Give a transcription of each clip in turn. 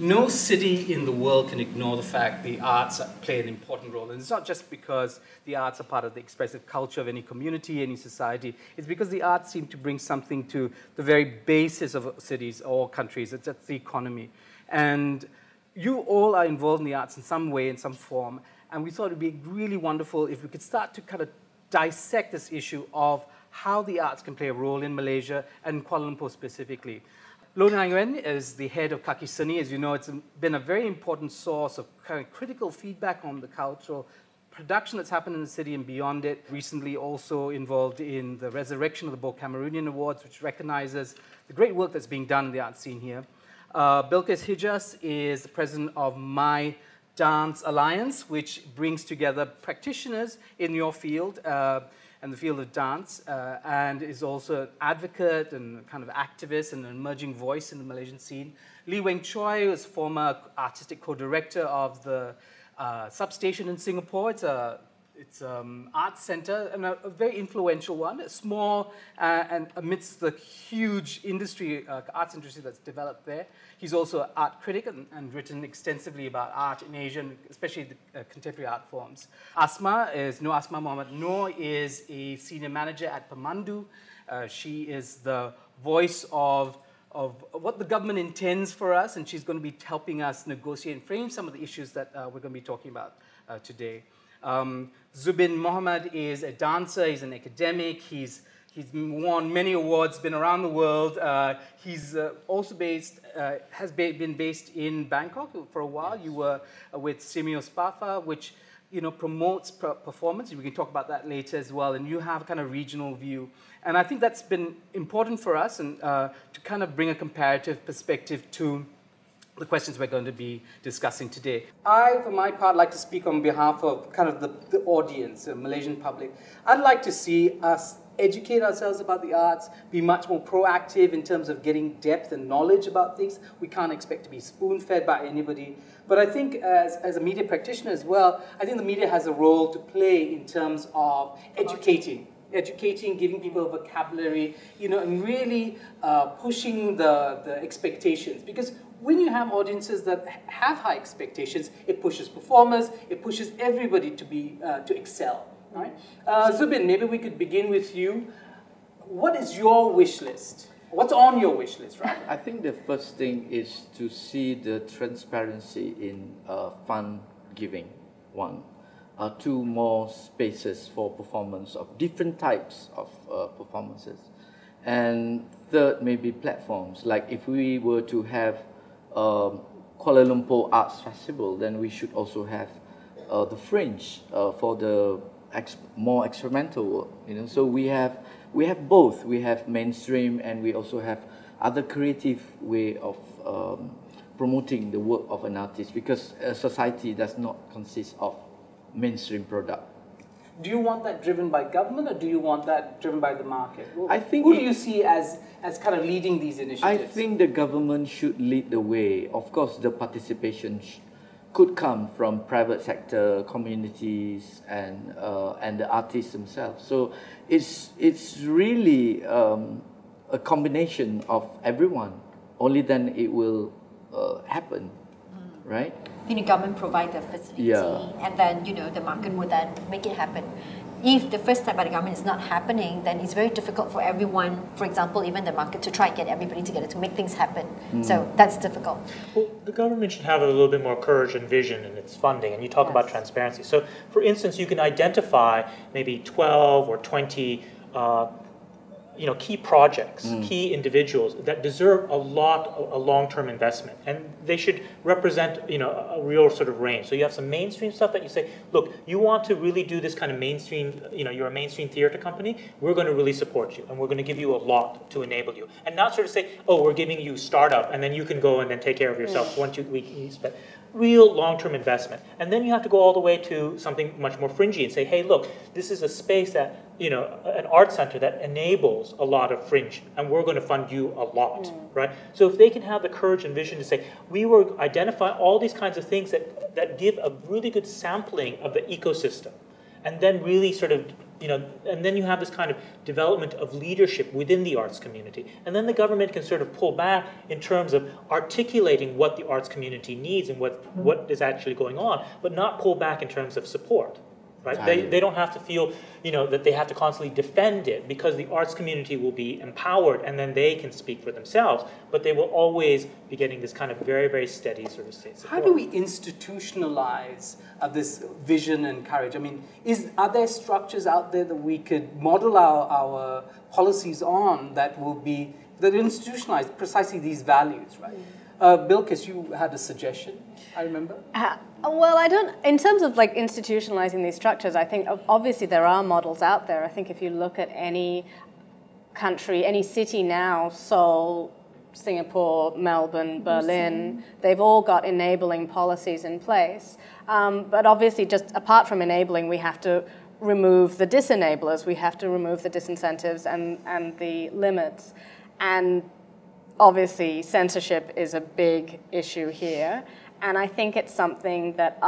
no city in the world can ignore the fact the arts play an important role. And it's not just because the arts are part of the expressive culture of any community, any society. It's because the arts seem to bring something to the very basis of cities or countries. It's the economy. And you all are involved in the arts in some way, in some form. And we thought it would be really wonderful if we could start to kind of dissect this issue of how the arts can play a role in Malaysia and Kuala Lumpur specifically. Loh Nguyen is the head of Kaki Seni. As you know, it's been a very important source of kind of critical feedback on the cultural production that's happened in the city and beyond it. Recently also involved in the resurrection of the Bo Cameroonian Awards, which recognizes the great work that's being done in the art scene here. Bilqis Hijjas is the president of MyDance Alliance, which brings together practitioners in your field and the field of dance, and is also an advocate and kind of activist and an emerging voice in the Malaysian scene. Weng Choy is former artistic co-director of the Substation in Singapore. It's an arts center, and a very influential one. It's small and amidst the huge industry, arts industry that's developed there. He's also an art critic and written extensively about art in Asia, and especially the contemporary art forms. Asmah is Asmah Mohamad. Noor is a senior manager at Pemandu. She is the voice of what the government intends for us, and she's going to be helping us negotiate and frame some of the issues that we're going to be talking about today. Zubin Mohamad is a dancer, he's an academic, he's won many awards, been around the world. He's also been based in Bangkok for a while. You were with Simeo Spafa, which promotes performance. We can talk about that later as well. And you have a kind of regional view. And I think that's been important for us and to kind of bring a comparative perspective to the questions we're going to be discussing today. I, for my part, like to speak on behalf of kind of the audience, the Malaysian public. I'd like to see us educate ourselves about the arts, be much more proactive in terms of getting depth and knowledge about things. We can't expect to be spoon-fed by anybody. But I think as a media practitioner as well, I think the media has a role to play in terms of educating, giving people a vocabulary, and really pushing the expectations. Because when you have audiences that have high expectations, it pushes performers, it pushes everybody to excel. Right? Zubin, maybe we could begin with you. What is your wish list? What's on your wish list, right? I think the first thing is to see the transparency in fund giving, one. Two, more spaces for performance of different types of performances. And third, maybe platforms. Like if we were to have Kuala Lumpur Arts Festival, then we should also have the Fringe for the more experimental work. So we have both. We have mainstream, and we also have other creative way of promoting the work of an artist, because a society does not consist of mainstream product. Do you want that driven by government, or do you want that driven by the market? I think who do you see as kind of leading these initiatives? I think the government should lead the way. Of course, the participation could come from private sector, communities, and the artists themselves. So it's really a combination of everyone. Only then it will happen, right? The government provide the facility, and then the market would then make it happen. If the first step by the government is not happening, then it's very difficult for everyone, for example, even the market, to try and get everybody together to make things happen. So that's difficult. Well, the government should have a little bit more courage and vision in its funding, and you talk about transparency. So, for instance, you can identify maybe 12 or 20 key projects, key individuals that deserve a long-term investment, and they should represent a real sort of range. So you have some mainstream stuff that you say, look, you want to really do this kind of mainstream, you're a mainstream theater company, we're going to really support you, and we're going to give you a lot to enable you, and not sort of say, oh, we're giving you startup, and then you can go and then take care of yourself once you spend. Real long-term investment. And then you have to go all the way to something much more fringy and say, hey, look, this is a space that, an art center that enables a lot of fringe, and we're going to fund you a lot, right? So if they can have the courage and vision to say, we will identify all these kinds of things that give a really good sampling of the ecosystem, and then really sort of and then you have this kind of development of leadership within the arts community. And then the government can sort of pull back in terms of articulating what the arts community needs and what is actually going on, but not pull back in terms of support. Right? They don't have to feel, that they have to constantly defend it, because the arts community will be empowered and then they can speak for themselves, but they will always be getting this kind of very, very steady sort of state support. How do we institutionalize this vision and courage? I mean, are there structures out there that we could model our policies on that institutionalize precisely these values, right? Bilqis, you had a suggestion, I remember. Well, I don't, in terms of like institutionalizing these structures, I think obviously there are models out there. I think if you look at any country, any city now, Seoul, Singapore, Melbourne, Berlin, they've all got enabling policies in place. But obviously, just apart from enabling, we have to remove the disenablers, we have to remove the disincentives and the limits. And obviously, censorship is a big issue here. And I think it's something that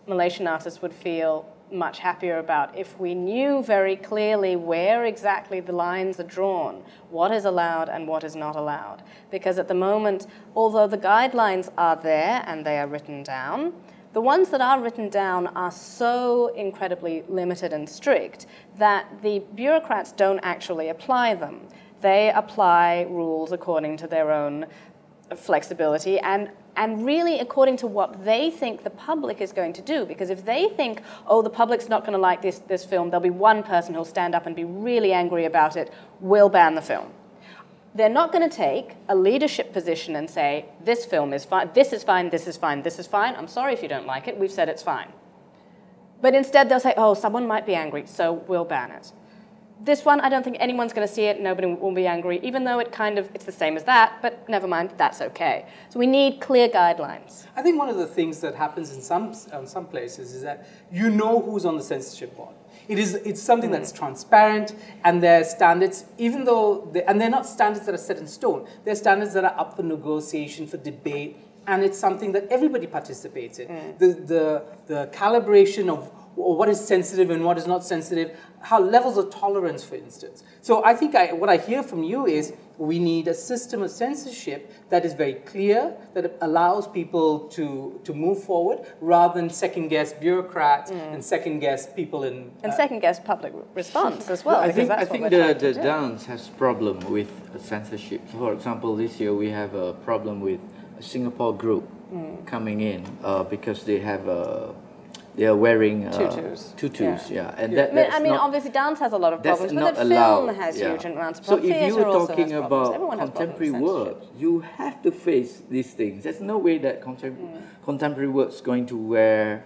Malaysian artists would feel much happier about if we knew very clearly where exactly the lines are drawn, what is allowed and what is not allowed. Because at the moment, although the guidelines are there and they are written down, the ones that are written down are so incredibly limited and strict that the bureaucrats don't actually apply them. They apply rules according to their own flexibility and really according to what they think the public is going to do. Because if they think, oh, the public's not going to like this film, there'll be one person who'll stand up and be really angry about it, we'll ban the film. They're not going to take a leadership position and say, this film is fine, this is fine, this is fine, this is fine. I'm sorry if you don't like it, we've said it's fine. But instead they'll say, oh, someone might be angry, so we'll ban it. This one, I don't think anyone's going to see it, nobody will be angry, even though it's the same as that, but never mind, that's okay. So we need clear guidelines. I think one of the things that happens in some places is that you know who's on the censorship board. It's something that's transparent, and their standards, even though, they're not standards that are set in stone, they're standards that are up for negotiation, for debate, and it's something that everybody participates in. The calibration of what is sensitive and what is not sensitive, how levels of tolerance, for instance. So I think what I hear from you is we need a system of censorship that is very clear, that allows people to move forward, rather than second-guess bureaucrats and second-guess people in... And second-guess public response as well. I think the dance has problem with censorship. For example, this year we have a problem with a Singapore group coming in because they are wearing tutus, and obviously dance has a lot of problems, but the film has huge amounts of problems. So if you're talking about contemporary work, you have to face these things. There's no way that contemporary work is going to wear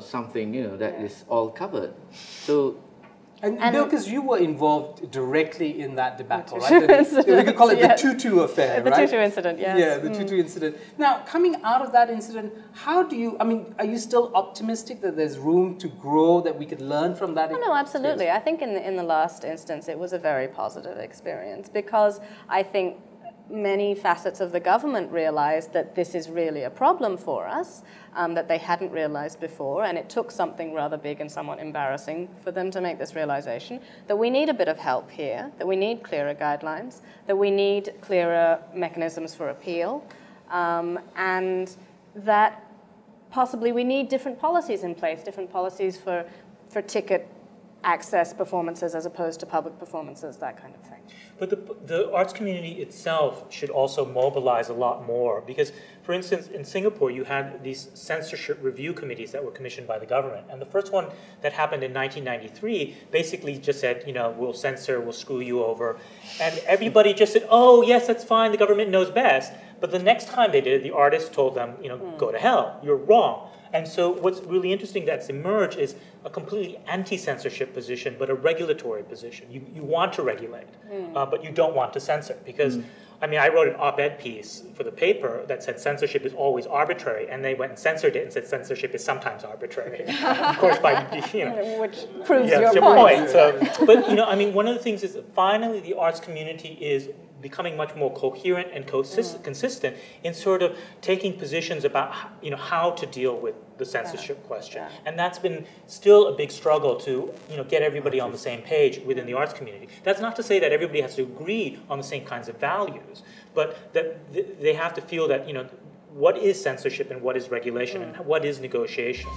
something that is all covered. So. And Bilqis, you were involved directly in that debacle, right? We could call it the tutu affair, the right? tutu incident, yes. Yeah, the tutu incident. Now, coming out of that incident, are you still optimistic that there's room to grow, that we could learn from that? No, absolutely. I think in the last instance, it was a very positive experience, because I think many facets of the government realized that this is really a problem for us, that they hadn't realized before, and it took something rather big and somewhat embarrassing for them to make this realization, that we need a bit of help here, that we need clearer guidelines, that we need clearer mechanisms for appeal, and that possibly we need different policies in place, different policies for ticket access performances as opposed to public performances, that kind of thing. But the arts community itself should also mobilize a lot more, because, for instance, in Singapore, you had these censorship review committees that were commissioned by the government. And the first one that happened in 1993 basically just said, we'll censor, we'll screw you over. And everybody just said, oh, yes, that's fine, the government knows best. But the next time they did it, the artists told them, go to hell, you're wrong. And so what's really interesting that's emerged is a completely anti-censorship position, but a regulatory position. You want to regulate, but you don't want to censor. Because, I wrote an op-ed piece for the paper that said censorship is always arbitrary, and they went and censored it and said censorship is sometimes arbitrary. Of course, which proves your point. So, but, one of the things is that finally the arts community is becoming much more coherent and consistent in sort of taking positions about how to deal with the censorship question. And that's been still a big struggle to get everybody on the same page within the arts community. That's not to say that everybody has to agree on the same kinds of values, but that they have to feel that what is censorship and what is regulation and what is negotiation.